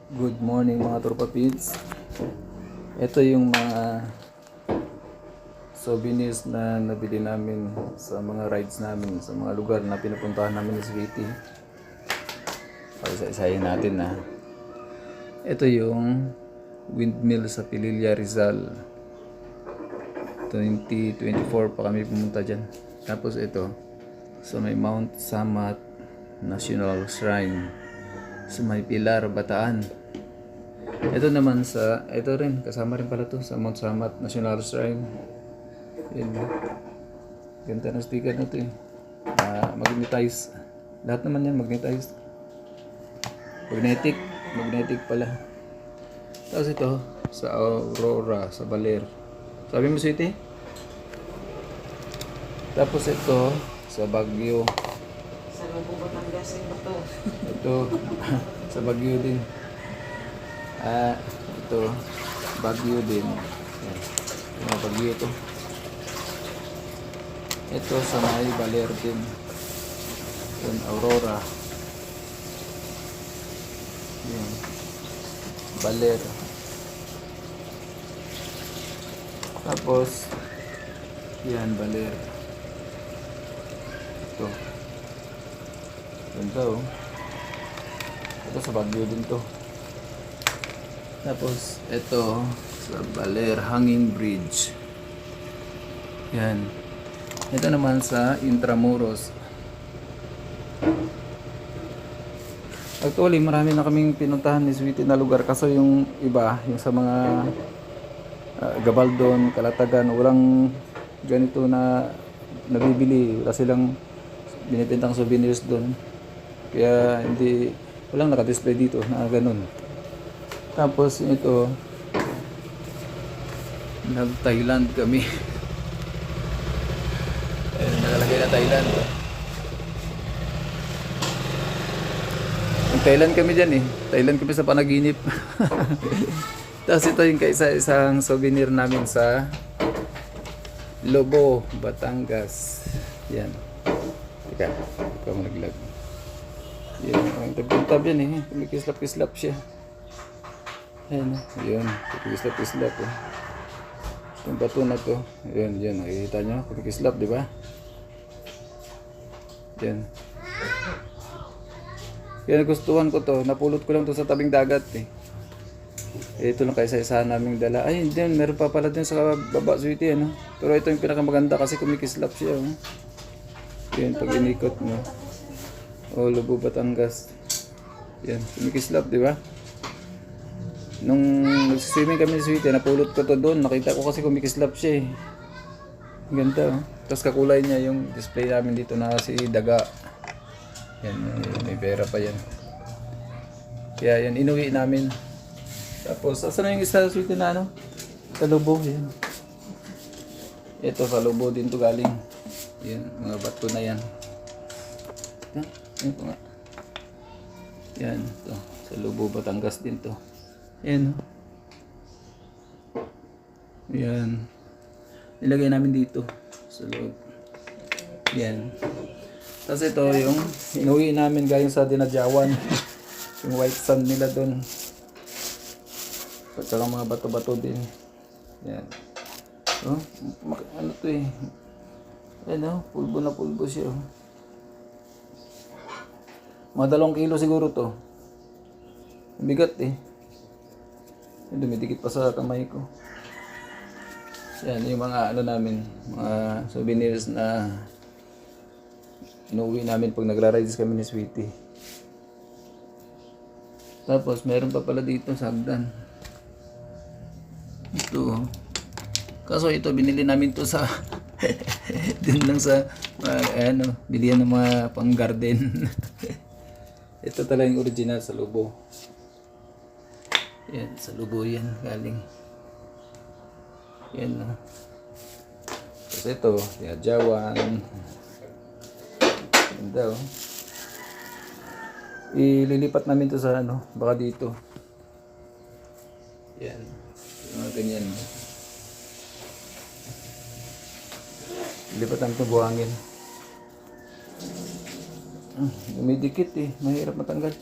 Good morning mga tropa pids. Ito yung mga souvenirs na nabili namin sa mga rides namin, sa mga lugar na pinupuntahan namin sa City. Isa-isahin natin na. Ito yung windmill sa Pililla, Rizal. 2024 pa kami pumunta dyan. Tapos ito, sa may Mount Samat National Shrine sa may Pilar, Bataan. Ito naman ito rin, kasama rin pala to sa Mount Samat National Shrine. Yan. Ganda ng sticker na to eh. Magnetize. Lahat naman yan magnetize. Magnetic pala. Tapos ito, sa Aurora, sa Baler. Sabi mo City? Tapos ito, sa Baguio. Sa Lubong, Batangas ba to? Ito, sa Baguio din. Ito, Baguio din. Yan. Mga Baguio to. Ito sa may Baler din. Yan, Aurora. Yan. Baler. Tapos, yan, Baler. Ito. Ganda oh. Ito sa Baguio din to. Tapos ito sa Baler Hanging Bridge. Yan. Ito naman sa Intramuros. Actually marami na kaming pinuntahan ni Sweetie na lugar, kaso yung iba, yung sa mga Gabaldon, Calatagan, walang ganito na nabibili. Wala silang binibentang souvenirs doon. Kaya walang naka-display dito na ganun. Tapos ito, nag-Thailand kami. Nakalagay na Thailand. Nag-Thailand kami dyan eh. Thailand kami sa panaginip. Tapos ito yung kaisa-isang souvenir namin sa Lobo, Batangas. Yan. Teka, ikaw mo naglag. Yan, ang tagpuntab yan eh. Kumikislap-kislap siya. Ayan, yun. Kumikislap-kislap eh. Yung bato na to. Yun, yun. Nakikita nyo? Kumikislap, di ba? Yan. Kaya nagustuhan ko to. Napulot ko lang to sa tabing dagat eh. Ito lang kaisa-isahan naming dala. Ay, hindi. Meron pa pala din sa baba, Sweetie, ano? Pero ito yung pinakamaganda kasi kumikislap siya. Oh. Yan, pag inikot mo. O, Lobo, Batangas. Yan, kumikislap, di ba? Nung nag-swimming kami, Sweetie, napulot ko to doon. Nakita ko kasi kumikislap siya eh. Ganda, oh. Tapos kakulay niya yung display namin dito na si Daga. Yan, may pera pa yan. Kaya yan, inuwi namin. Tapos, asan na yung isa, Sweetie, na ano? Sa Lobo, yan. Ito, sa Lobo din to galing. Yan, mga bato na yan. Yan po nga. Yan, to. Sa Lobo, Batangas din to. Yan. Yan. Nilagay namin dito. Sa loob. Yan. Tapos ito yung inuwi namin galing sa Dinadjawan. Yung white sand nila doon. Pagka lang mga bato-bato din. Yan. Oh, ano to eh. Ayan oh, pulbo na pulbo siya oh. Mga 2 kilo siguro to. Bigat eh. Dumidikit pa sa kamay ko. Yan yung mga ano namin, mga souvenirs na inuwi namin pag nagra-rides kami ni Sweetie. Tapos meron pa pala dito sa hagdan. Ito. Kaso ito binili namin to sa dun lang sa bilihan ng mga pang garden. Ito talaga yung original sa Lobo. Yan, sa Lobo yan galing. Yan no. Tapos ito, Dinadjawan. Ganda oh. Ililipat namin to sa ano, baka dito. Yan. Mga ganyan. Ilipat namin itong buhangin. Dumidikit eh. Mahirap matanggal.